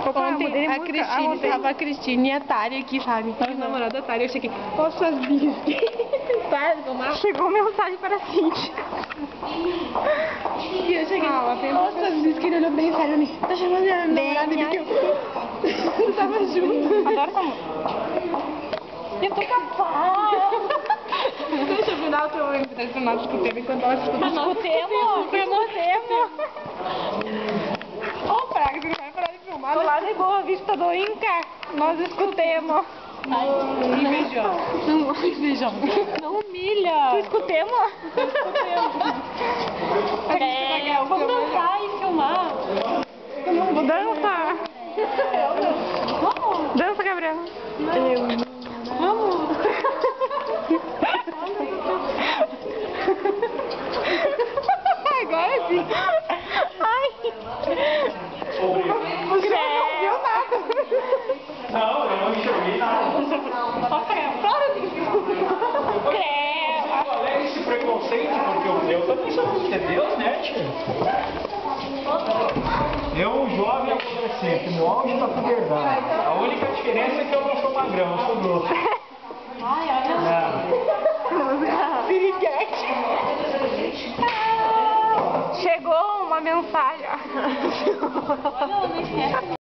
Ontem a Cristine, tava a Cristine e a Tari aqui, sabe? E o namorado da Tari, eu cheguei, ó suas bisques. Chegou mensagem para a Cintia. E eu cheguei, ó suas bisques, ele olhou bem sério, né? Tá chamando minha namorada que eu tava junto. Adoro essa música. Eu tô capaz. Deixa eu virar o teu MP3 pra nós escutemos enquanto nós escutamos. Escutemos. Ó, Praga, você não vai parar de filmar, Do né? lado de Boa Vista do Inca, nós escutemos. Invejão. Não, invejão. Não humilha. Tu escutemos? Vamos dançar e filmar. Dança. Dança, Gabriel. Vamos. Agora sim. Ai. Você não viu nada. Não, eu não enxerguei nada. Qual é esse preconceito? Porque eu também sou filho de Deus, né, tia? Eu, um jovem adolescente, no auge da puberdade. A única diferença é que eu não sou magrão, eu sou grosso. Piriguete. Chegou uma mensagem.